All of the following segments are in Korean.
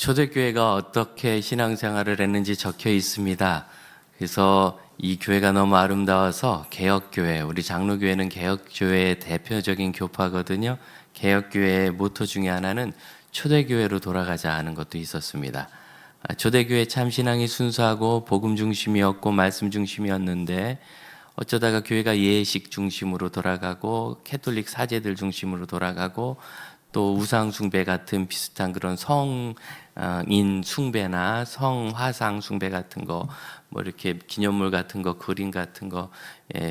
초대교회가 어떻게 신앙생활을 했는지 적혀 있습니다. 그래서 이 교회가 너무 아름다워서 개혁교회, 우리 장로교회는 개혁교회의 대표적인 교파거든요. 개혁교회의 모토 중에 하나는 초대교회로 돌아가자 하는 것도 있었습니다. 초대교회 참신앙이 순수하고 복음 중심이었고 말씀 중심이었는데 어쩌다가 교회가 예식 중심으로 돌아가고 캐톨릭 사제들 중심으로 돌아가고 또 우상 숭배 같은 비슷한 그런 성인 숭배나 성화상 숭배 같은 거, 뭐 이렇게 기념물 같은 거, 그림 같은 거,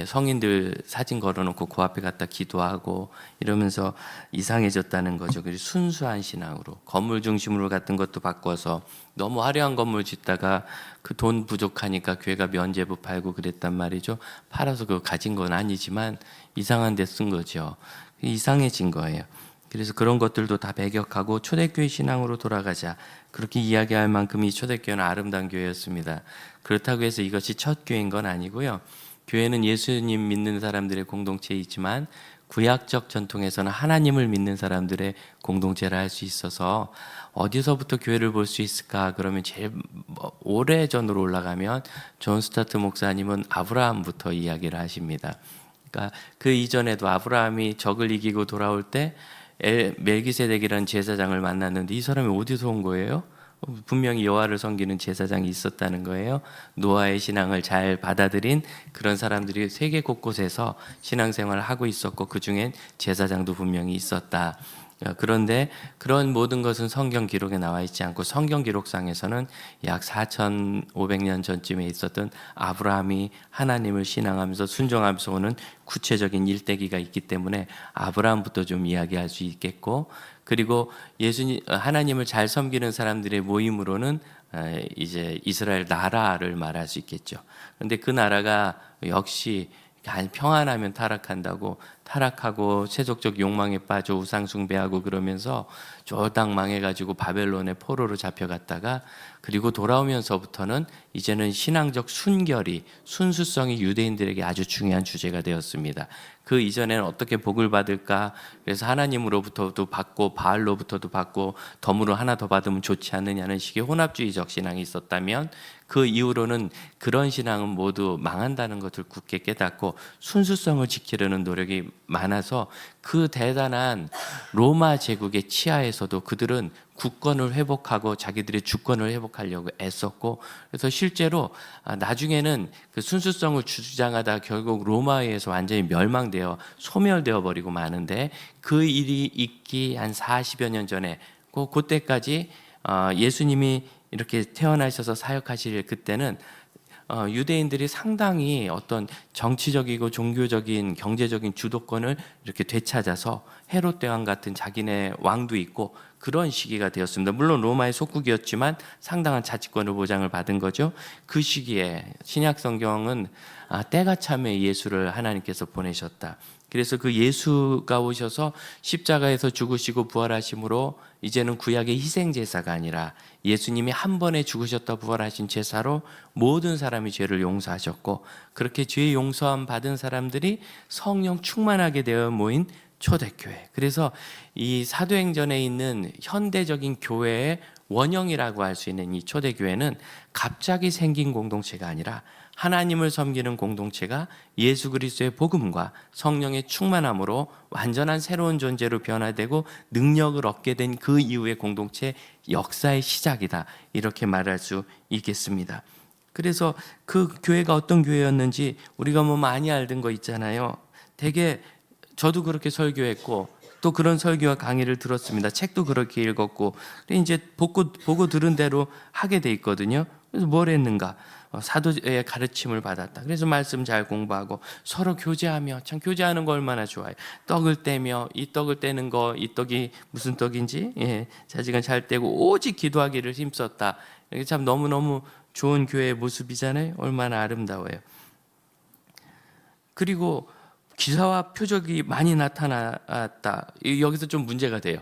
성인들 사진 걸어놓고 그 앞에 갖다 기도하고 이러면서 이상해졌다는 거죠. 그래서 순수한 신앙으로 건물 중심으로 같은 것도 바꿔서 너무 화려한 건물 짓다가 그 돈 부족하니까 교회가 면제부 팔고 그랬단 말이죠. 팔아서 그거 가진 건 아니지만 이상한 데 쓴 거죠. 이상해진 거예요. 그래서 그런 것들도 다 배격하고 초대교회 신앙으로 돌아가자, 그렇게 이야기할 만큼 이 초대교회는 아름다운 교회였습니다. 그렇다고 해서 이것이 첫 교회인 건 아니고요. 교회는 예수님 믿는 사람들의 공동체이지만 구약적 전통에서는 하나님을 믿는 사람들의 공동체를 할 수 있어서 어디서부터 교회를 볼 수 있을까? 그러면 제일 오래전으로 올라가면 존 스타트 목사님은 아브라함부터 이야기를 하십니다. 그러니까 그 이전에도 아브라함이 적을 이기고 돌아올 때 멜기세덱이라는 제사장을 만났는데 이 사람이 어디서 온 거예요? 분명히 여호와를 섬기는 제사장이 있었다는 거예요. 노아의 신앙을 잘 받아들인 그런 사람들이 세계 곳곳에서 신앙생활을 하고 있었고 그 중엔 제사장도 분명히 있었다. 그런데 그런 모든 것은 성경 기록에 나와 있지 않고 성경 기록상에서는 약 4,500년 전쯤에 있었던 아브라함이 하나님을 신앙하면서 순종하면서 오는 구체적인 일대기가 있기 때문에 아브라함부터 좀 이야기할 수 있겠고, 그리고 하나님을 잘 섬기는 사람들의 모임으로는 이제 이스라엘 나라를 말할 수 있겠죠. 그런데 그 나라가 역시 평안하면 타락한다고, 타락하고 세속적 욕망에 빠져 우상 숭배하고 그러면서 쫄딱 망해가지고 바벨론의 포로로 잡혀갔다가, 그리고 돌아오면서부터는 이제는 신앙적 순결이, 순수성이 유대인들에게 아주 중요한 주제가 되었습니다. 그 이전에는 어떻게 복을 받을까, 그래서 하나님으로부터도 받고 바알로부터도 받고 덤으로 하나 더 받으면 좋지 않느냐는 식의 혼합주의적 신앙이 있었다면, 그 이후로는 그런 신앙은 모두 망한다는 것을 굳게 깨닫고 순수성을 지키려는 노력이 많아서 그 대단한 로마 제국의 치하에서도 그들은 국권을 회복하고 자기들의 주권을 회복하려고 애썼고, 그래서 실제로 나중에는 그 순수성을 주장하다 결국 로마에 의해서 완전히 멸망되어 소멸되어 버리고 마는데, 그 일이 있기 한 40여 년 전에 그때까지 예수님이 이렇게 태어나셔서 사역하실 그때는 유대인들이 상당히 어떤 정치적이고 종교적인 경제적인 주도권을 이렇게 되찾아서 헤롯 대왕 같은 자기네 왕도 있고 그런 시기가 되었습니다. 물론 로마의 속국이었지만 상당한 자치권을 보장을 받은 거죠. 그 시기에 신약 성경은 때가 참에 예수를 하나님께서 보내셨다. 그래서 그 예수가 오셔서 십자가에서 죽으시고 부활하심으로 이제는 구약의 희생제사가 아니라 예수님이 한 번에 죽으셨다 부활하신 제사로 모든 사람이 죄를 용서하셨고, 그렇게 죄 용서함 받은 사람들이 성령 충만하게 되어 모인 초대교회. 그래서 이 사도행전에 있는 현대적인 교회의 원형이라고 할 수 있는 이 초대교회는 갑자기 생긴 공동체가 아니라 하나님을 섬기는 공동체가 예수 그리스도의 복음과 성령의 충만함으로 완전한 새로운 존재로 변화되고 능력을 얻게 된 그 이후의 공동체 역사의 시작이다, 이렇게 말할 수 있겠습니다. 그래서 그 교회가 어떤 교회였는지 우리가 뭐 많이 알던 거 있잖아요. 되게 저도 그렇게 설교했고 또 그런 설교와 강의를 들었습니다. 책도 그렇게 읽었고, 이제 보고 들은 대로 하게 돼 있거든요. 그래서 뭘 했는가? 사도의 가르침을 받았다. 그래서 말씀 잘 공부하고 서로 교제하며, 참 교제하는 거 얼마나 좋아요. 떡을 떼며, 이 떡을 떼는 거, 이 떡이 무슨 떡인지 자지간 잘 떼고 오직 기도하기를 힘썼다. 이게 참 너무너무 좋은 교회의 모습이잖아요. 얼마나 아름다워요. 그리고 기사와 표적이 많이 나타났다. 여기서 좀 문제가 돼요.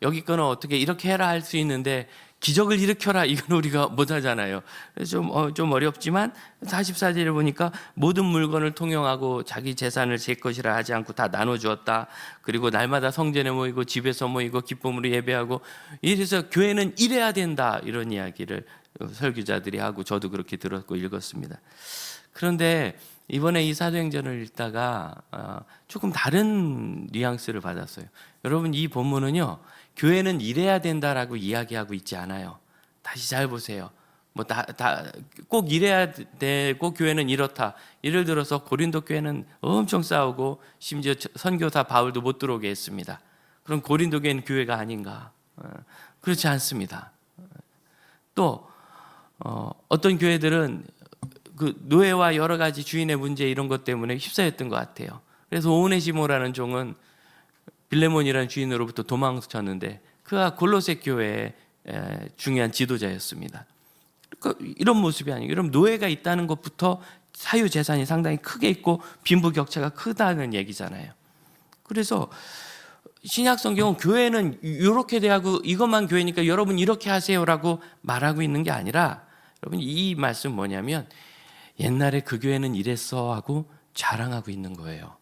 여기 거는 어떻게 이렇게 해라 할 수 있는데 기적을 일으켜라 이건 우리가 못하잖아요. 그래서 좀 어렵지만 44절에 보니까 모든 물건을 통용하고 자기 재산을 제 것이라 하지 않고 다 나눠주었다. 그리고 날마다 성전에 모이고 집에서 모이고 기쁨으로 예배하고, 이래서 교회는 이래야 된다, 이런 이야기를 설교자들이 하고 저도 그렇게 들었고 읽었습니다. 그런데 이번에 이 사도행전을 읽다가 조금 다른 뉘앙스를 받았어요. 여러분, 이 본문은요, 교회는 이래야 된다라고 이야기하고 있지 않아요. 다시 잘 보세요. 꼭 이래야 되고 교회는 이렇다. 예를 들어서 고린도 교회는 엄청 싸우고 심지어 선교사 바울도 못 들어오게 했습니다. 그럼 고린도 교회는 교회가 아닌가? 그렇지 않습니다. 또 어떤 교회들은 그 노예와 여러 가지 주인의 문제 이런 것 때문에 휩싸였던 것 같아요. 그래서 오네시모라는 종은 빌레몬이라는 주인으로부터 도망쳤는데 그가 골로새 교회의 중요한 지도자였습니다. 그러니까 이런 모습이 아니고, 여러분, 노예가 있다는 것부터 사유 재산이 상당히 크게 있고 빈부격차가 크다는 얘기잖아요. 그래서 신약 성경은 교회는 이렇게 대하고 이것만 교회니까 여러분 이렇게 하세요라고 말하고 있는 게 아니라, 여러분, 이 말씀 뭐냐면 옛날에 그 교회는 이랬어 하고 자랑하고 있는 거예요.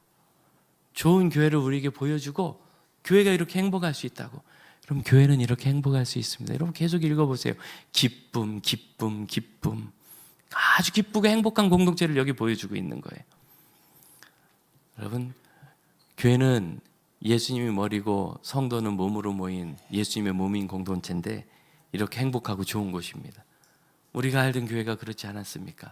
좋은 교회를 우리에게 보여주고 교회가 이렇게 행복할 수 있다고. 그럼 교회는 이렇게 행복할 수 있습니다. 여러분 계속 읽어보세요. 기쁨, 기쁨, 기쁨. 아주 기쁘고 행복한 공동체를 여기 보여주고 있는 거예요. 여러분, 교회는 예수님이 머리고 성도는 몸으로 모인 예수님의 몸인 공동체인데 이렇게 행복하고 좋은 곳입니다. 우리가 알던 교회가 그렇지 않았습니까?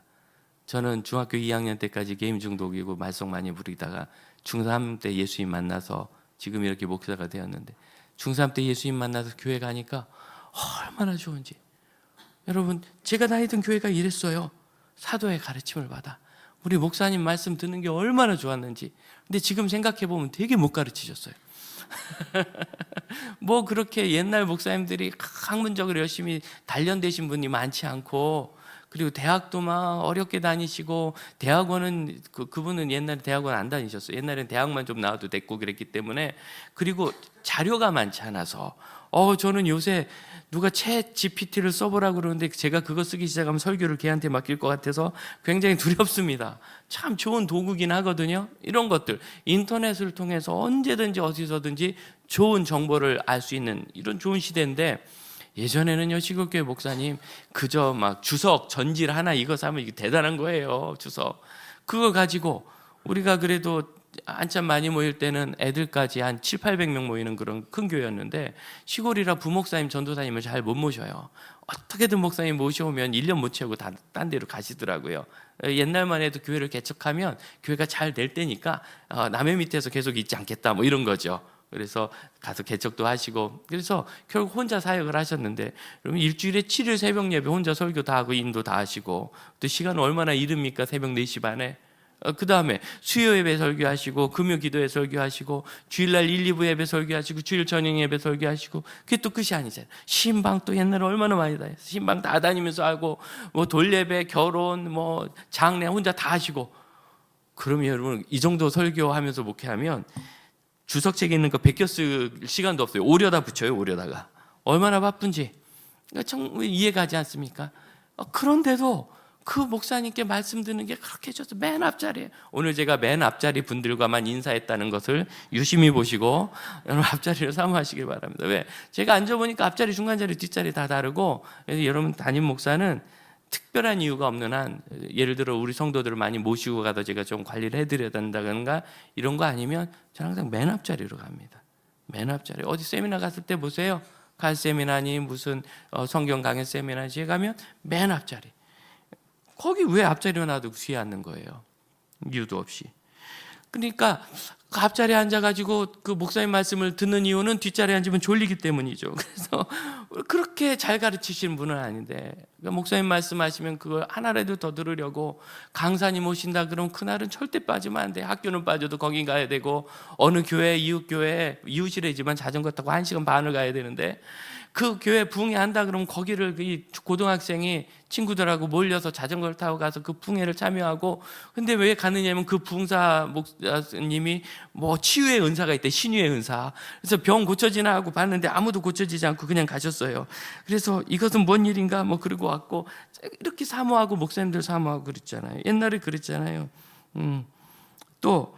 저는 중학교 2학년 때까지 게임 중독이고 말썽 많이 부리다가 중3 때 예수님 만나서 지금 이렇게 목사가 되었는데, 중3 때 예수님 만나서 교회 가니까 얼마나 좋은지. 여러분, 제가 다니던 교회가 이랬어요. 사도의 가르침을 받아 우리 목사님 말씀 듣는 게 얼마나 좋았는지. 근데 지금 생각해보면 되게 못 가르치셨어요. 뭐 그렇게 옛날 목사님들이 학문적으로 열심히 단련되신 분이 많지 않고, 그리고 대학도 막 어렵게 다니시고, 대학원은 그분은 옛날에 대학원 안 다니셨어요. 옛날엔 대학만 좀 나와도 됐고 그랬기 때문에. 그리고 자료가 많지 않아서 저는 요새 누가 챗 GPT를 써보라고 그러는데 제가 그거 쓰기 시작하면 설교를 걔한테 맡길 것 같아서 굉장히 두렵습니다. 참 좋은 도구긴 하거든요. 이런 것들 인터넷을 통해서 언제든지 어디서든지 좋은 정보를 알 수 있는 이런 좋은 시대인데, 예전에는요, 시골교회 목사님 그저 막 주석 전질 하나 이거 사면 이게 대단한 거예요. 주석 그거 가지고 우리가 그래도 한참 많이 모일 때는 애들까지 한 700~800명 모이는 그런 큰 교회였는데, 시골이라 부목사님 전도사님을 잘 못 모셔요. 어떻게든 목사님 모셔오면 1년 못 채우고 다 딴 데로 가시더라고요. 옛날만 해도 교회를 개척하면 교회가 잘 될 때니까 남의 밑에서 계속 있지 않겠다 뭐 이런 거죠. 그래서 가서 개척도 하시고, 그래서 결국 혼자 사역을 하셨는데, 여러분 일주일에 7일 새벽 예배 혼자 설교 다 하고 인도 다 하시고, 또 시간은 얼마나 이릅니까? 새벽 4시 반에. 그 다음에 수요 예배 설교하시고, 금요 기도회 설교하시고, 주일날 1, 2부 예배 설교하시고, 주일 저녁 예배 설교하시고. 그게 또 끝이 아니잖아요. 신방 또 옛날에 얼마나 많이 다녔어요. 신방 다 다니면서 하고, 뭐 돌예배, 결혼, 뭐 장례 혼자 다 하시고. 그러면 여러분 이 정도 설교하면서 목회하면 주석책에 있는 거 베껴 쓸 시간도 없어요. 오려다 붙여요. 오려다가 얼마나 바쁜지. 그러니까 정말 이해가지 않습니까? 그런데도 그 목사님께 말씀 듣는 게 그렇게 좋아서 맨 앞자리에, 오늘 제가 맨 앞자리 분들과만 인사했다는 것을 유심히 보시고 여러분 앞자리를 사모하시길 바랍니다. 왜? 제가 앉아보니까 앞자리, 중간자리, 뒷자리 다 다르고, 그래서 여러분 담임 목사는 특별한 이유가 없는 한, 예를 들어 우리 성도들을 많이 모시고 가도 제가 좀 관리를 해드려야 된다든가 이런 거 아니면 저는 항상 맨 앞자리로 갑니다. 맨 앞자리. 어디 세미나 갔을 때 보세요. 갈 세미나니 무슨 성경 강의 세미나지에 가면 맨 앞자리. 거기 왜 앞자리에 놔두고 뒤에 앉는 거예요? 이유도 없이. 그러니까 그 앞자리에 앉아가지고 그 목사님 말씀을 듣는 이유는 뒷자리에 앉으면 졸리기 때문이죠. 그래서 그렇게 잘 가르치시는 분은 아닌데, 그러니까 목사님 말씀하시면 그걸 하나라도 더 들으려고, 강사님 오신다 그러면 그날은 절대 빠지면 안 돼. 학교는 빠져도 거기 가야 되고, 어느 교회, 이웃교회, 이웃이래지만 자전거 타고 1시간 반을 가야 되는데, 그 교회 부흥회 한다 그러면 거기를 이 고등학생이 친구들하고 몰려서 자전거를 타고 가서 그 부흥회를 참여하고, 근데 왜 가느냐면 그 부흥사 목사님이 뭐 치유의 은사가 있대, 신유의 은사. 그래서 병 고쳐지나 하고 봤는데 아무도 고쳐지지 않고 그냥 가셨어요. 그래서 이것은 뭔 일인가 뭐 그러고 왔고, 이렇게 사모하고 목사님들 사모하고 그랬잖아요. 옛날에 그랬잖아요. 또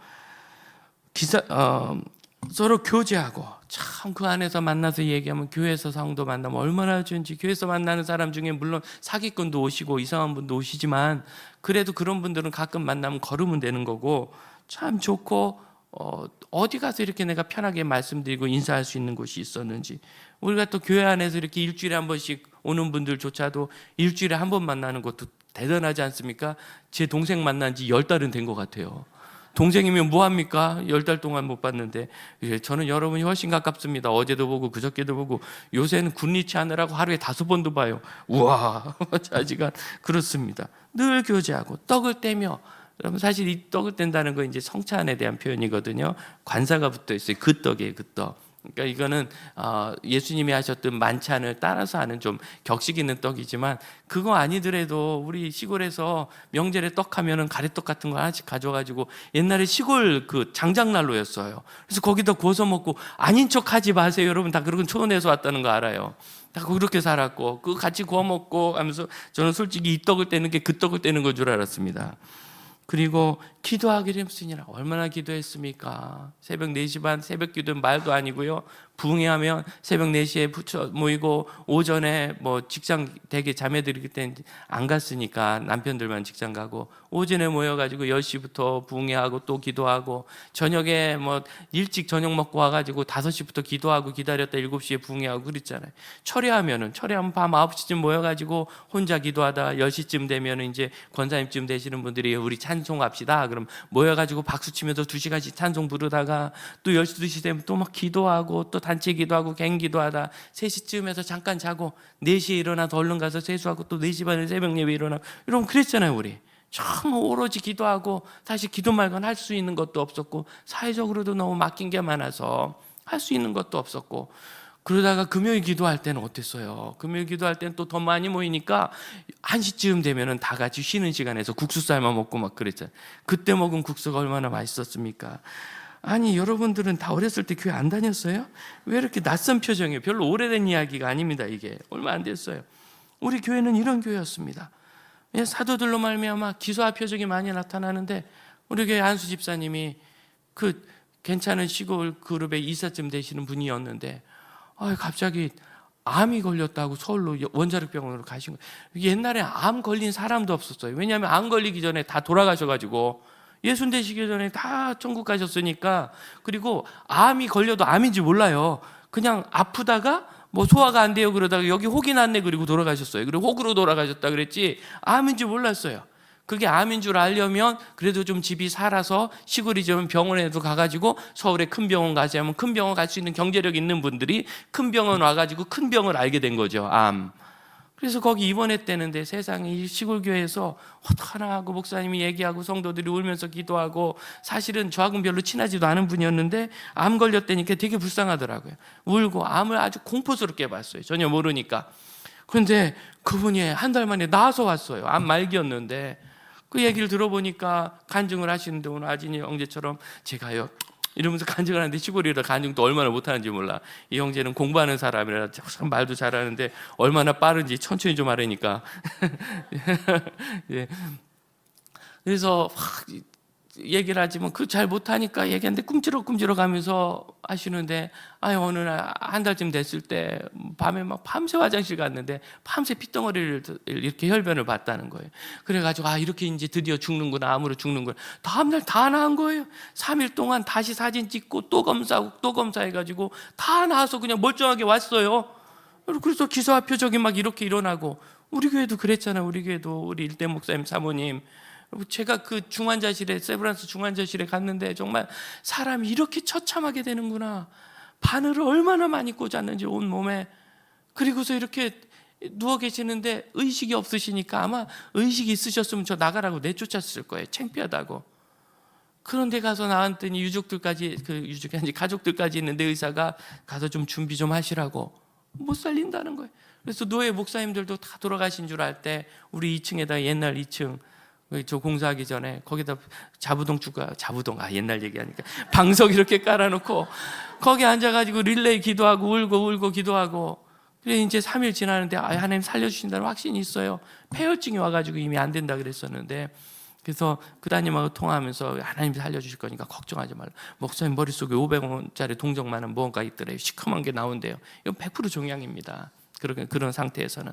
서로 교제하고, 참 그 안에서 만나서 얘기하면, 교회에서 성도 만나면 얼마나 좋은지. 교회에서 만나는 사람 중에 물론 사기꾼도 오시고 이상한 분도 오시지만, 그래도 그런 분들은 가끔 만나면 걸으면 되는 거고 참 좋고, 어디 가서 이렇게 내가 편하게 말씀드리고 인사할 수 있는 곳이 있었는지. 우리가 또 교회 안에서 이렇게 일주일에 한 번씩 오는 분들조차도 일주일에 한 번 만나는 것도 대단하지 않습니까? 제 동생 만난 지 10달은 된 것 같아요. 동생이면 뭐합니까? 10달 동안 못 봤는데. 저는 여러분이 훨씬 가깝습니다. 어제도 보고 그저께도 보고, 요새는 군리치 하느라고 하루에 5번도 봐요. 우와, 자지간. 그렇습니다. 늘 교제하고 떡을 떼며. 여러분, 사실 이 떡을 뗀다는 건 이제 성찬에 대한 표현이거든요. 관사가 붙어 있어요. 그 떡이에요, 그 떡. 그러니까 이거는 예수님이 하셨던 만찬을 따라서 하는 좀 격식 있는 떡이지만, 그거 아니더라도 우리 시골에서 명절에 떡 하면은 가래떡 같은 거 하나씩 가져가지고, 옛날에 시골 그 장작난로였어요. 그래서 거기다 구워서 먹고, 아닌 척 하지 마세요. 여러분 다 그런 초원에서 왔다는 거 알아요. 다 그렇게 살았고, 그거 같이 구워 먹고 하면서, 저는 솔직히 이 떡을 떼는 게 그 떡을 떼는 건 줄 알았습니다. 그리고 기도하기를 힘쓰니라. 얼마나 기도했습니까? 새벽 4시 반 새벽 기도는 말도 아니고요. 부흥회하면 새벽 4시에 부처 모이고, 오전에 뭐 직장 대개 자매들이 그때는 안 갔으니까 남편들만 직장 가고, 오전에 모여가지고 10시부터 부흥회하고 또 기도하고, 저녁에 뭐 일찍 저녁 먹고 와가지고 5시부터 기도하고 기다렸다 7시에 부흥회하고 그랬잖아요. 철회하면 밤 9시쯤 모여가지고 혼자 기도하다 10시쯤 되면 이제 권사님쯤 되시는 분들이 우리 찬송합시다. 그럼 모여가지고 박수 치면서 2시간씩 찬송 부르다가, 또 10시 2시 되면 또 막 기도하고, 또 단체 기도하고 갱 기도하다 3시쯤에서 잠깐 자고 4시에 일어나서 얼른 가서 세수하고, 또 4시 반에 새벽 예배 일어나고, 이러면 그랬잖아요. 우리 참 오로지 기도하고, 사실 기도 말고는 할 수 있는 것도 없었고, 사회적으로도 너무 맡긴 게 많아서 할 수 있는 것도 없었고. 그러다가 금요일 기도할 때는 어땠어요? 금요일 기도할 때는 또 더 많이 모이니까 1시쯤 되면은 다 같이 쉬는 시간에서 국수 삶아 먹고 막 그랬잖아요. 그때 먹은 국수가 얼마나 맛있었습니까? 아니, 여러분들은 다 어렸을 때 교회 안 다녔어요? 왜 이렇게 낯선 표정이에요? 별로 오래된 이야기가 아닙니다. 이게 얼마 안 됐어요. 우리 교회는 이런 교회였습니다. 사도들로 말미암아 기소와 표적이 많이 나타나는데, 우리 교회 안수 집사님이 그 괜찮은 시골 그룹의 이사쯤 되시는 분이었는데, 갑자기 암이 걸렸다고 서울로 원자력병원으로 가신 거예요. 옛날에 암 걸린 사람도 없었어요. 왜냐하면 암 걸리기 전에 다 돌아가셔가지고, 예순 되시기 전에 다 천국 가셨으니까. 그리고 암이 걸려도 암인지 몰라요. 그냥 아프다가 뭐 소화가 안 돼요 그러다가 여기 혹이 났네 그리고 돌아가셨어요. 그리고 혹으로 돌아가셨다 그랬지 암인지 몰랐어요. 그게 암인 줄 알려면 그래도 좀 집이 살아서 시골이지만 병원에도 가가지고, 서울에 큰 병원 가자면 큰 병원 갈 수 있는 경제력 있는 분들이 큰 병원 와가지고 큰 병을 알게 된 거죠. 암. 그래서 거기 입원했대는데, 세상에 이 시골교회에서 어떡하나 하고 목사님이 얘기하고 성도들이 울면서 기도하고, 사실은 저하고는 별로 친하지도 않은 분이었는데 암 걸렸다니까 되게 불쌍하더라고요. 울고 암을 아주 공포스럽게 봤어요. 전혀 모르니까. 그런데 그분이 한 달 만에 나와서 왔어요. 암 말기였는데. 그 얘기를 들어보니까 간증을 하시는데, 오늘 아진이 형제처럼 제가요 이러면서 간증을 하는데, 시골이라 간증도 얼마나 못하는지 몰라. 이 형제는 공부하는 사람이라 참 말도 잘하는데 얼마나 빠른지 천천히 좀 하라니까. 예. 그래서 얘기를 하지만 그 잘 못하니까 얘기하는데 꿈치럭 하면서 하시는데, 어느 날 한 달쯤 됐을 때 밤에 막 밤새 화장실 갔는데 밤새 핏덩어리를 이렇게 혈변을 봤다는 거예요. 그래가지고 이렇게 이제 드디어 죽는구나, 암으로 죽는구나. 다음날 다 나은 거예요. 3일 동안 다시 사진 찍고 또 검사하고 또 검사해가지고 다 나아서 그냥 멀쩡하게 왔어요. 그래서 기소와 표적이 막 이렇게 일어나고. 우리 교회도 그랬잖아요. 우리 교회도 우리 일대 목사님 사모님, 제가 그 중환자실에, 세브란스 중환자실에 갔는데 정말 사람이 이렇게 처참하게 되는구나. 바늘을 얼마나 많이 꽂았는지 온 몸에. 그리고서 이렇게 누워 계시는데 의식이 없으시니까, 아마 의식이 있으셨으면 저 나가라고 내쫓았을 거예요. 창피하다고. 그런데 가서 나왔더니 유족들까지, 유족이 아니지 가족들까지 있는데, 의사가 가서 좀 준비 좀 하시라고. 못 살린다는 거예요. 그래서 노예 목사님들도 다 돌아가신 줄 알 때 우리 2층에다, 옛날 2층 저 공사하기 전에 거기다 자부동 옛날 얘기하니까 방석 이렇게 깔아놓고 거기 앉아가지고 릴레이 기도하고 울고 기도하고. 그래 이제 3일 지나는데 하나님 살려주신다는 확신이 있어요. 폐혈증이 와가지고 이미 안 된다 그랬었는데, 그래서 그 따님하고 통화하면서 하나님 살려주실 거니까 걱정하지 말라. 목사님 머릿속에 500원짜리 동정만한 무언가 있더래요. 시커먼 게 나온대요. 이건 100% 종양입니다. 그런 상태에서는.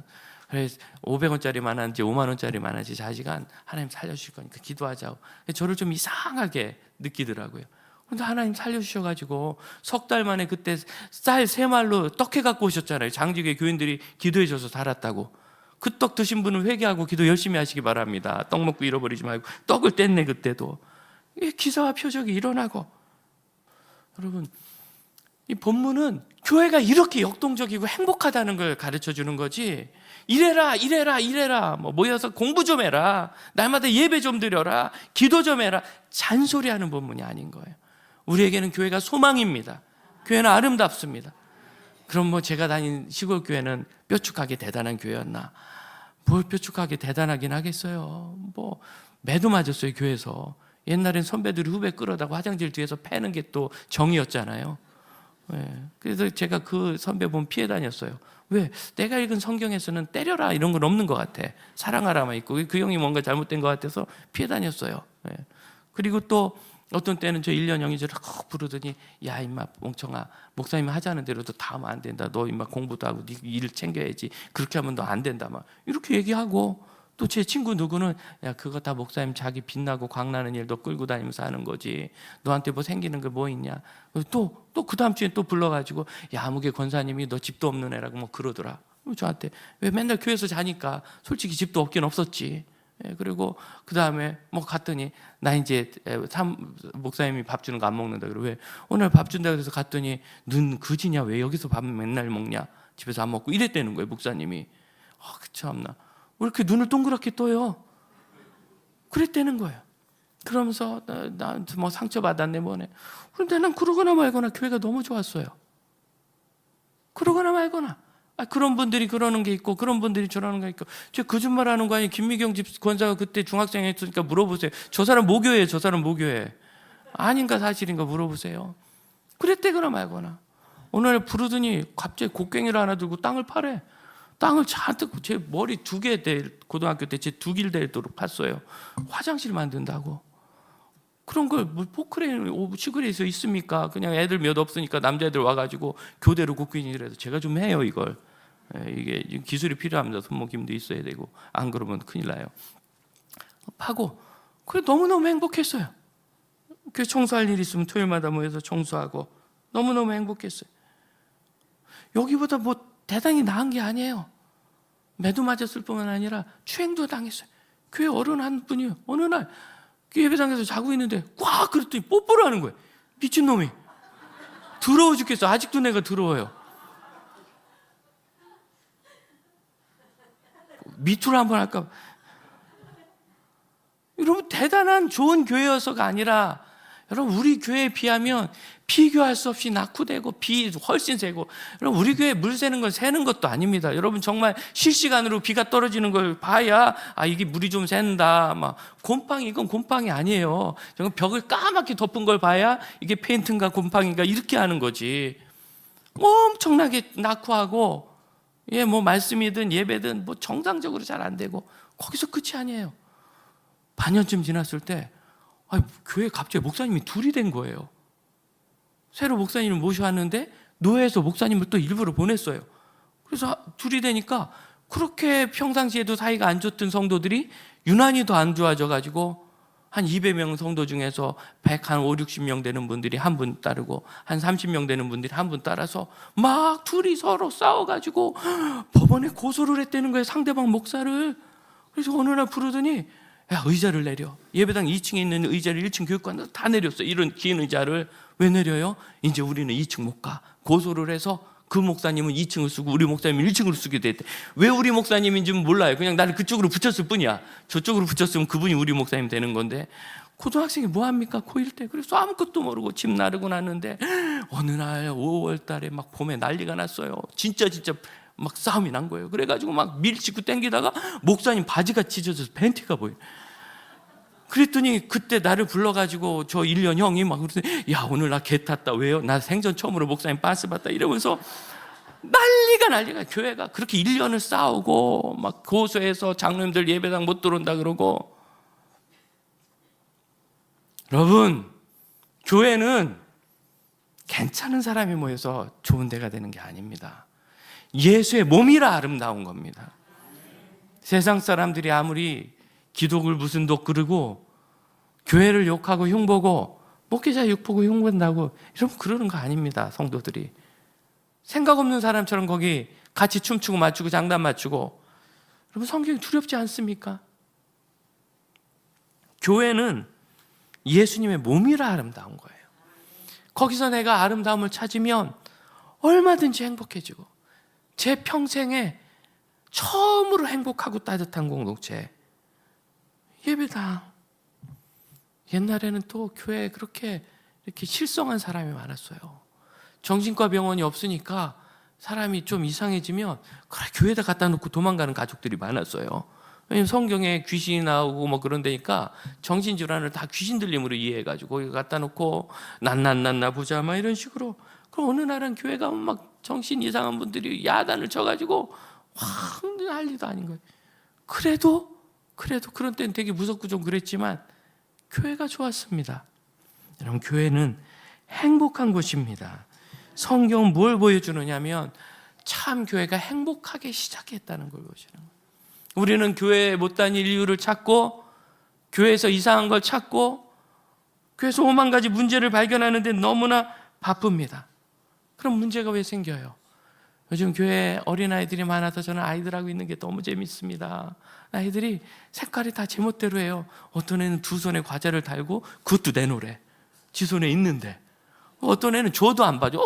그래서 500원짜리만 한지 5만 원짜리만 한지 자식은 하나님 살려주실 거니까 기도하자고. 저를 좀 이상하게 느끼더라고요. 근데 하나님 살려주셔가지고 석 달 만에 그때 쌀 3말로 떡해 갖고 오셨잖아요. 장지교회 교인들이 기도해 줘서 살았다고. 그 떡 드신 분은 회개하고 기도 열심히 하시기 바랍니다. 떡 먹고 잃어버리지 말고. 떡을 뗐네 그때도. 기사와 표적이 일어나고. 여러분, 이 본문은 교회가 이렇게 역동적이고 행복하다는 걸 가르쳐 주는 거지, 이래라 뭐 모여서 공부 좀 해라, 날마다 예배 좀 드려라, 기도 좀 해라, 잔소리하는 본문이 아닌 거예요. 우리에게는 교회가 소망입니다. 교회는 아름답습니다. 그럼 뭐 제가 다닌 시골 교회는 뾰족하게 대단한 교회였나? 뭘 뾰족하게 대단하긴 하겠어요. 뭐 매도 맞았어요. 교회에서 옛날엔 선배들이 후배 끌어다가 화장실 뒤에서 패는 게 또 정이었잖아요. 네. 그래서 제가 그 선배 보면 피해 다녔어요. 왜? 내가 읽은 성경에서는 때려라 이런 건 없는 것 같아. 사랑하라만 있고, 그 형이 뭔가 잘못된 것 같아서 피해 다녔어요. 네. 그리고 또 어떤 때는 저 1년 영이제를 부르더니, 야 임마 멍청아, 목사님 하자는 대로도 다 하면 안 된다. 너 임마 공부도 하고 네 일 챙겨야지. 그렇게 하면 너 안 된다 막 이렇게 얘기하고, 또 제 친구 누구는 야 그거 다 목사님 자기 빛나고 광나는 일도 끌고 다니면서 하는 거지, 너한테 뭐 생기는 게 뭐 있냐. 또 그 다음 주에 또 불러가지고 야 아무개 권사님이 너 집도 없는 애라고 뭐 그러더라. 저한테 왜 맨날 교회에서 자니까 솔직히 집도 없긴 없었지. 그리고 그 다음에 뭐 갔더니 나 이제 목사님이 밥 주는 거 안 먹는다. 그래. 왜? 오늘 밥 준다 그래서 갔더니 눈 그지냐, 왜 여기서 밥 맨날 먹냐, 집에서 안 먹고 이랬다는 거예요 목사님이. 참나 왜 이렇게 눈을 동그랗게 떠요? 그랬다는 거예요. 그러면서 나한테 뭐 상처받았네 뭐네. 그런데 난 그러거나 말거나 교회가 너무 좋았어요. 그러거나 말거나. 그런 분들이 그러는 게 있고 그런 분들이 저러는 게 있고. 제가 거짓말하는 거 아니에요. 김미경 집 권사가 그때 중학생 했으니까 물어보세요. 저 사람 모교예요. 저 사람 모교예요. 아닌가 사실인가 물어보세요. 그랬대거나 말거나. 오늘 부르더니 갑자기 곡괭이를 하나 들고 땅을 파래. 땅을 잔뜩, 제 머리 2개 될, 고등학교 때 제 2길 되도록 팠어요. 화장실 만든다고. 그런 걸 뭐 포크레인 시골에서 있습니까? 그냥 애들 몇 없으니까 남자애들 와가지고 교대로 곡괭이를 해서 제가 좀 해요 이걸. 이게 기술이 필요합니다. 손목힘도 있어야 되고, 안 그러면 큰일 나요. 파고. 그래 너무너무 행복했어요. 그 청소할 일 있으면 토요일마다 모여서 청소하고 너무너무 행복했어요. 여기보다 뭐 대단히 나은 게 아니에요. 매도 맞았을 뿐만 아니라 추행도 당했어요. 교회 어른 한 분이 어느 날 예배당에서 자고 있는데 꽉 그랬더니 뽀뽀를 하는 거예요. 미친놈이. 더러워 죽겠어. 아직도 내가 더러워요. 미투를 한번 할까. 여러분 대단한 좋은 교회여서가 아니라, 여러분 우리 교회에 비하면 비교할 수 없이 낙후되고 비 훨씬 세고, 여러분 우리 교회 물 새는 건 새는 것도 아닙니다. 여러분 정말 실시간으로 비가 떨어지는 걸 봐야 이게 물이 좀 샌다. 막 곰팡이, 이건 곰팡이 아니에요. 정말 벽을 까맣게 덮은 걸 봐야 이게 페인트인가 곰팡이인가 이렇게 하는 거지. 엄청나게 낙후하고, 뭐 말씀이든 예배든 뭐 정상적으로 잘 안 되고, 거기서 끝이 아니에요. 반년쯤 지났을 때 교회에 갑자기 목사님이 둘이 된 거예요. 새로 목사님을 모셔왔는데 노회에서 목사님을 또 일부러 보냈어요. 그래서 둘이 되니까 그렇게 평상시에도 사이가 안 좋던 성도들이 유난히 더 안 좋아져가지고, 한 200명 성도 중에서 105, 60명 되는 분들이 한 분 따르고, 한 30명 되는 분들이 한 분 따라서 막 둘이 서로 싸워가지고 법원에 고소를 했다는 거예요, 상대방 목사를. 그래서 어느 날 부르더니 야 의자를 내려. 예배당 2층에 있는 의자를 1층 교육관에서 다 내렸어요. 이런 긴 의자를. 왜 내려요? 이제 우리는 2층 못 가. 고소를 해서 그 목사님은 2층을 쓰고 우리 목사님은 1층을 쓰게 됐대. 왜 우리 목사님인지는 몰라요. 그냥 나를 그쪽으로 붙였을 뿐이야. 저쪽으로 붙였으면 그분이 우리 목사님 되는 건데. 고등학생이 뭐합니까? 고1 때. 그래서 아무것도 모르고 집 나르고 났는데, 어느 날 5월 달에 막 봄에 난리가 났어요. 진짜 막 싸움이 난 거예요. 그래가지고 막 밀치고 땡기다가 목사님 바지가 찢어져서 팬티가 보여요. 그랬더니 그때 나를 불러가지고 저 1년 형이 막 그러더니 야 오늘 나 개 탔다. 왜요? 나 생전 처음으로 목사님 빤스 봤다 이러면서 난리가 교회가 그렇게 1년을 싸우고 막 고소해서 장로님들 예배당 못 들어온다 그러고. 여러분, 교회는 괜찮은 사람이 모여서 좋은 데가 되는 게 아닙니다. 예수의 몸이라 아름다운 겁니다. 세상 사람들이 아무리 기독을 무슨 독 그러고 교회를 욕하고 흉보고 목회자 욕보고 흉본다고 이러면 그러는 거 아닙니다. 성도들이 생각 없는 사람처럼 거기 같이 춤추고 맞추고 장단 맞추고. 여러분, 성경이 두렵지 않습니까? 교회는 예수님의 몸이라 아름다운 거예요. 거기서 내가 아름다움을 찾으면 얼마든지 행복해지고 제 평생에 처음으로 행복하고 따뜻한 공동체 예배당. 옛날에는 또 교회에 그렇게 이렇게 실성한 사람이 많았어요. 정신과 병원이 없으니까 사람이 좀 이상해지면 그래 교회에다 갖다 놓고 도망가는 가족들이 많았어요. 왜냐면 성경에 귀신이 나오고 뭐 그런 데니까 정신질환을 다 귀신 들림으로 이해해가지고 거기 갖다 놓고 난나 보자 막 이런 식으로. 그럼 어느 날은 교회 가면 막 정신 이상한 분들이 야단을 쳐가지고 확 난리도 아닌 거예요. 그래도 그런 때는 되게 무섭고 좀 그랬지만 교회가 좋았습니다. 여러분, 교회는 행복한 곳입니다. 성경은 뭘 보여주느냐면 참 교회가 행복하게 시작했다는 걸 보여주는 거예요. 우리는 교회에 못 다닐 이유를 찾고 교회에서 이상한 걸 찾고 교회에서 5만 가지 문제를 발견하는데 너무나 바쁩니다. 그럼 문제가 왜 생겨요? 요즘 교회에 어린아이들이 많아서 저는 아이들하고 있는 게 너무 재밌습니다. 아이들이 색깔이 다 제멋대로 해요. 어떤 애는 두 손에 과자를 달고 그것도 내놓으래. 지 손에 있는데. 어떤 애는 줘도 안 봐줘.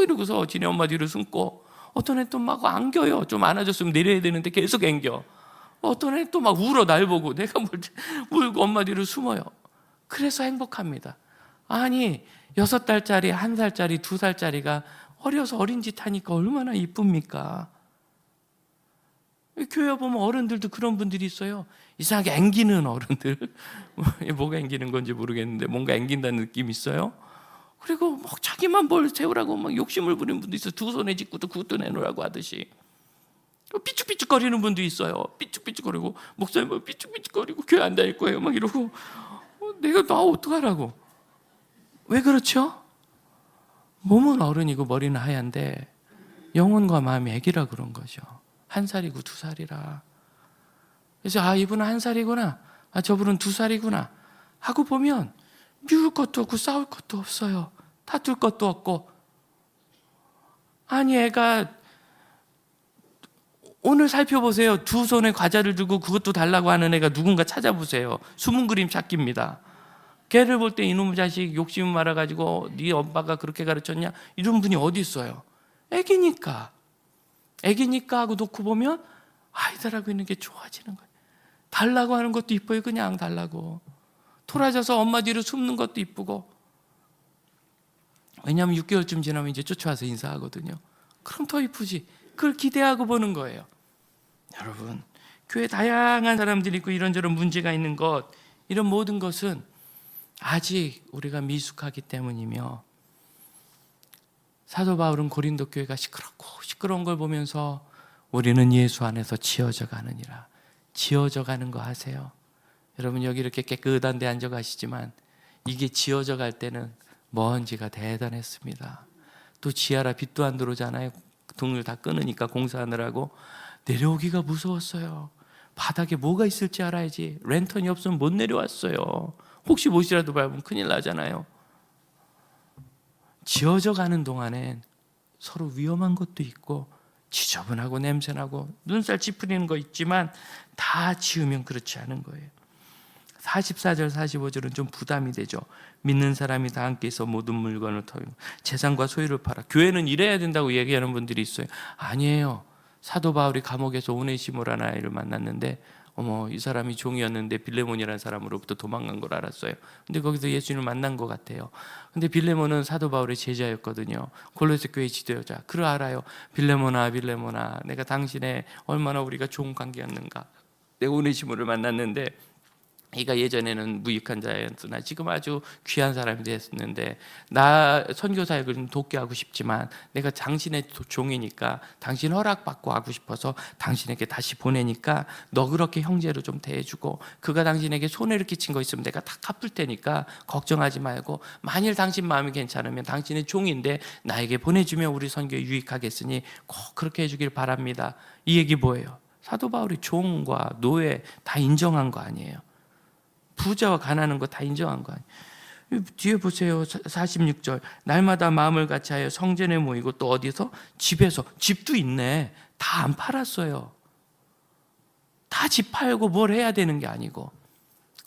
이러고서 지네 엄마 뒤로 숨고. 어떤 애는 또 막 안겨요. 좀 안아줬으면 내려야 되는데 계속 앵겨. 어떤 애는 또 막 울어 날 보고. 내가 울고 엄마 뒤로 숨어요. 그래서 행복합니다. 아니 6달짜리, 1살짜리, 2살짜리가 어려서 어린 짓 하니까 얼마나 이쁩니까? 교회 보면 어른들도 그런 분들이 있어요. 이상하게 앵기는 어른들. 뭐가 앵기는 건지 모르겠는데 뭔가 앵긴다는 느낌이 있어요. 그리고 막 자기만 뭘 세우라고 막 욕심을 부리는 분도 있어요. 두 손에 쥐고도 그것도 내놓으라고 하듯이. 삐죽삐죽거리는 분도 있어요. 삐죽삐죽거리고 목사님 뭐 삐죽삐죽거리고 교회 안 다닐 거예요 막 이러고. 내가 나 어떡하라고. 왜 그렇죠? 몸은 어른이고 머리는 하얀데 영혼과 마음이 애기라 그런 거죠. 1살이고 2살이라. 그래서 이분은 1살이구나, 저분은 2살이구나 하고 보면 미울 것도 없고 싸울 것도 없어요. 다툴 것도 없고. 아니 애가 오늘 살펴보세요. 두 손에 과자를 들고 그것도 달라고 하는 애가 누군가 찾아보세요. 숨은 그림 찾기입니다. 걔를 볼 때 이놈의 자식 욕심 많아가지고 네 엄마가 그렇게 가르쳤냐 이런 분이 어디 있어요? 애기니까 하고 놓고 보면 아이들하고 있는 게 좋아지는 거예요. 달라고 하는 것도 이뻐요. 그냥 달라고. 돌아져서 엄마 뒤로 숨는 것도 이쁘고. 왜냐하면 6개월쯤 지나면 이제 쫓아와서 인사하거든요. 그럼 더 이쁘지. 그걸 기대하고 보는 거예요. 여러분, 교회 다양한 사람들이 있고 이런저런 문제가 있는 것, 이런 모든 것은 아직 우리가 미숙하기 때문이며, 사도 바울은 고린도 교회가 시끄럽고 시끄러운 걸 보면서 우리는 예수 안에서 지어져 가느니라. 지어져 가는 거 아세요? 여러분, 여기 이렇게 깨끗한 데 앉아 가시지만 이게 지어져 갈 때는 먼지가 대단했습니다. 또 지하라 빛도 안 들어오잖아요. 등을 다 끊으니까 공사하느라고. 내려오기가 무서웠어요. 바닥에 뭐가 있을지 알아야지. 랜턴이 없으면 못 내려왔어요. 혹시 못이라도 밟으면 큰일 나잖아요. 지어져 가는 동안엔 서로 위험한 것도 있고 지저분하고 냄새나고 눈살 찌푸리는 거 있지만 다 지으면 그렇지 않은 거예요. 44절 45절은 좀 부담이 되죠. 믿는 사람이 다 함께 있어 모든 물건을 털고 재산과 소유를 팔아. 교회는 이래야 된다고 얘기하는 분들이 있어요. 아니에요. 사도 바울이 감옥에서 오네시모라는 아이를 만났는데 이 사람이 종이었는데 빌레몬이라는 사람으로부터 도망간 걸 알았어요. 근데 거기서 예수님을 만난 것 같아요. 근데 빌레몬은 사도 바울의 제자였거든요. 골로새 교회 지도자. 그를 알아요. 빌레몬아 내가 당신의 얼마나 우리가 좋은 관계였는가. 내가 오네시모를 만났는데 이가 예전에는 무익한 자였으나 지금 아주 귀한 사람이 됐는데, 나 선교사역을 좀 돕게 하고 싶지만 내가 당신의 종이니까 당신 허락받고 하고 싶어서 당신에게 다시 보내니까 너 그렇게 형제로 좀 대해주고, 그가 당신에게 손해를 끼친 거 있으면 내가 다 갚을 테니까 걱정하지 말고, 만일 당신 마음이 괜찮으면 당신의 종인데 나에게 보내주면 우리 선교에 유익하겠으니 꼭 그렇게 해주길 바랍니다. 이 얘기 뭐예요? 사도 바울이 종과 노예 다 인정한 거 아니에요? 부자와 가난한 거 다 인정한 거 아니에요? 뒤에 보세요. 46절. 날마다 마음을 같이하여 성전에 모이고, 또 어디서? 집에서. 집도 있네. 다 안 팔았어요. 다 집 팔고 뭘 해야 되는 게 아니고.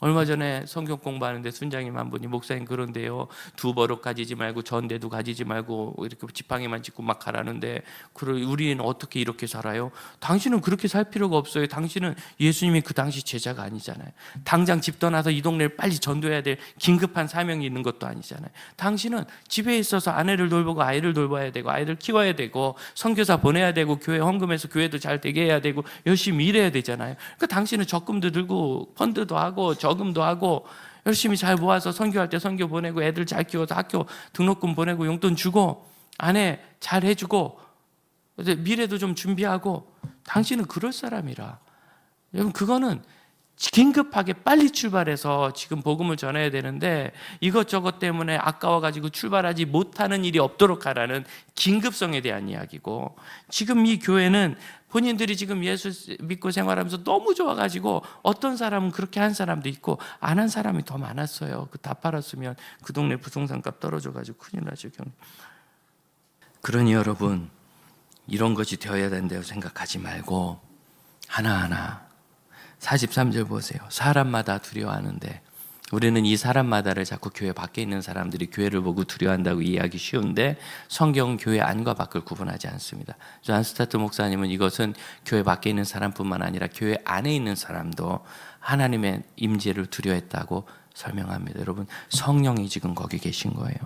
얼마 전에 성경 공부하는데 순장님 한 분이, 목사님 그런데요, 두 버릇 가지지 말고 전대도 가지지 말고 이렇게 지팡이만 짚고 막 가라는데 우리는 어떻게 이렇게 살아요? 당신은 그렇게 살 필요가 없어요. 당신은 예수님이 그 당시 제자가 아니잖아요. 당장 집 떠나서 이 동네를 빨리 전도해야 될 긴급한 사명이 있는 것도 아니잖아요. 당신은 집에 있어서 아내를 돌보고 아이를 돌봐야 되고 아이들 키워야 되고 선교사 보내야 되고 교회 헌금해서 교회도 잘 되게 해야 되고 열심히 일해야 되잖아요. 그러니까 당신은 적금도 들고 펀드도 하고 저금도 하고 열심히 잘 모아서 선교할 때 선교 보내고, 애들 잘 키워서 학교 등록금 보내고 용돈 주고 아내 잘 해주고 미래도 좀 준비하고, 당신은 그럴 사람이라. 여러분, 그거는 긴급하게 빨리 출발해서 지금 복음을 전해야 되는데 이것저것 때문에 아까워가지고 출발하지 못하는 일이 없도록 하라는 긴급성에 대한 이야기고, 지금 이 교회는 본인들이 지금 예수 믿고 생활하면서 너무 좋아가지고 어떤 사람은 그렇게 한 사람도 있고 안 한 사람이 더 많았어요. 그 다 팔았으면 그 동네 부동산값 떨어져가지고 큰일 나죠. 그러니 여러분, 이런 것이 되어야 된다고 생각하지 말고 하나하나. 43절 보세요. 사람마다 두려워하는데, 우리는 이 사람마다를 자꾸 교회 밖에 있는 사람들이 교회를 보고 두려워한다고 이해하기 쉬운데, 성경은 교회 안과 밖을 구분하지 않습니다. 존 스타트 목사님은 이것은 교회 밖에 있는 사람뿐만 아니라 교회 안에 있는 사람도 하나님의 임재를 두려워했다고 설명합니다. 여러분, 성령이 지금 거기 계신 거예요.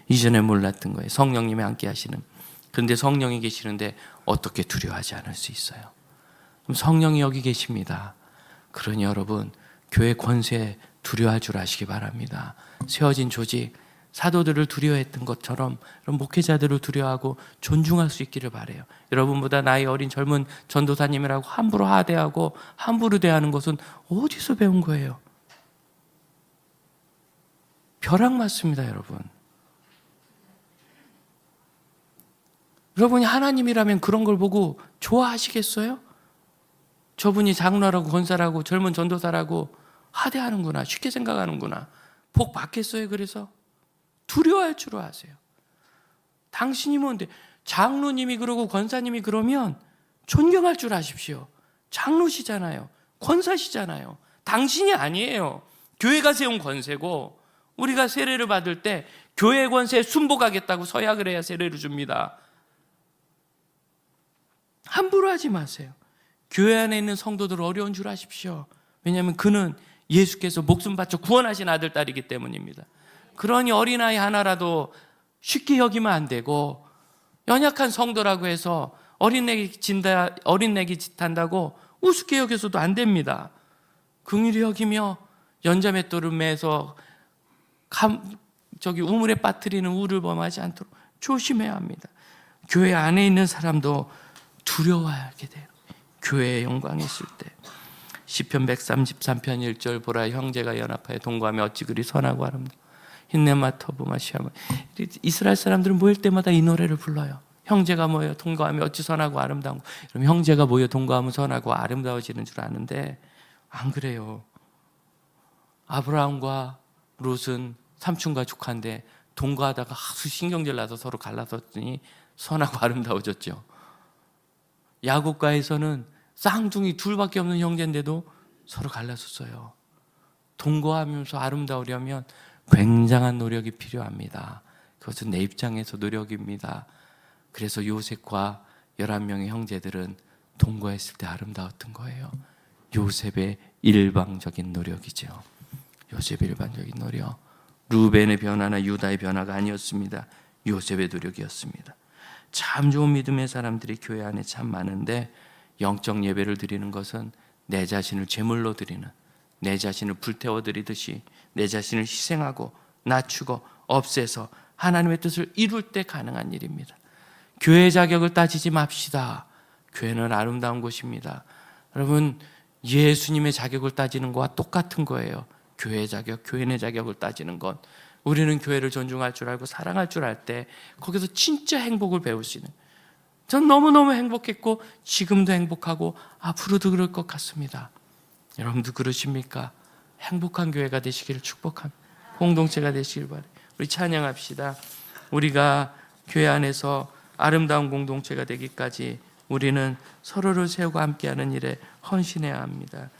이전에 몰랐던 거예요. 성령님이 함께 하시는. 그런데 성령이 계시는데 어떻게 두려워하지 않을 수 있어요? 그럼 성령이 여기 계십니다. 그러니 여러분, 교회 권세에 두려워할 줄 아시기 바랍니다. 세워진 조직, 사도들을 두려워했던 것처럼 목회자들을 두려워하고 존중할 수 있기를 바라요. 여러분보다 나이 어린 젊은 전도사님이라고 함부로 하대하고 함부로 대하는 것은 어디서 배운 거예요? 벼락 맞습니다, 여러분. 여러분이 하나님이라면 그런 걸 보고 좋아하시겠어요? 저분이 장로라고 권사라고 젊은 전도사라고 하대하는구나, 쉽게 생각하는구나, 복 받겠어요? 그래서 두려워할 줄 아세요. 당신이 뭔데? 장로님이 그러고 권사님이 그러면 존경할 줄 아십시오. 장로시잖아요. 권사시잖아요. 당신이 아니에요. 교회가 세운 권세고, 우리가 세례를 받을 때 교회 권세에 순복하겠다고 서약을 해야 세례를 줍니다. 함부로 하지 마세요. 교회 안에 있는 성도들 어려운 줄 아십시오. 왜냐하면 그는 예수께서 목숨 바쳐 구원하신 아들, 딸이기 때문입니다. 그러니 어린아이 하나라도 쉽게 여기면 안 되고, 연약한 성도라고 해서 어린애기 짓한다고 우습게 여겨서도 안 됩니다. 긍휼히 여기며 연자맷돌을 매서 우물에 빠뜨리는 우를 범하지 않도록 조심해야 합니다. 교회 안에 있는 사람도 두려워하게 돼요. 교회의 영광이 있을 때. 시편 133편 1절 보라, 형제가 연합하여 동거하며 어찌 그리 선하고 아름다워. 힌네마 터브마 시아마. 이스라엘 사람들은 모일 때마다 이 노래를 불러요. 형제가 모여 동거하며 어찌 선하고 아름다운. 그럼 형제가 모여 동거하면 선하고 아름다워지는 줄 아는데 안 그래요. 아브라함과 롯은 삼촌과 조카인데 동거하다가 아주 신경질 나서 서로 갈라섰더니 선하고 아름다워졌죠. 야곱과 에서는 쌍둥이 둘밖에 없는 형제인데도 서로 갈라섰어요. 동거하면서 아름다우려면 굉장한 노력이 필요합니다. 그것은 내 입장에서 노력입니다. 그래서 요셉과 11명의 형제들은 동거했을 때 아름다웠던 거예요. 요셉의 일방적인 노력이죠. 요셉의 일방적인 노력. 루벤의 변화나 유다의 변화가 아니었습니다. 요셉의 노력이었습니다. 참 좋은 믿음의 사람들이 교회 안에 참 많은데, 영적 예배를 드리는 것은 내 자신을 제물로 드리는, 내 자신을 불태워드리듯이 내 자신을 희생하고 낮추고 없애서 하나님의 뜻을 이룰 때 가능한 일입니다. 교회 자격을 따지지 맙시다. 교회는 아름다운 곳입니다. 여러분, 예수님의 자격을 따지는 것과 똑같은 거예요. 교회 자격, 교인의 자격을 따지는 것. 우리는 교회를 존중할 줄 알고 사랑할 줄 알 때 거기서 진짜 행복을 배울 수 있는, 전 너무너무 행복했고 지금도 행복하고 앞으로도 그럴 것 같습니다. 여러분도 그러십니까? 행복한 교회가 되시기를 축복합니다. 공동체가 되시길 바라요. 우리 찬양합시다. 우리가 교회 안에서 아름다운 공동체가 되기까지 우리는 서로를 세우고 함께하는 일에 헌신해야 합니다.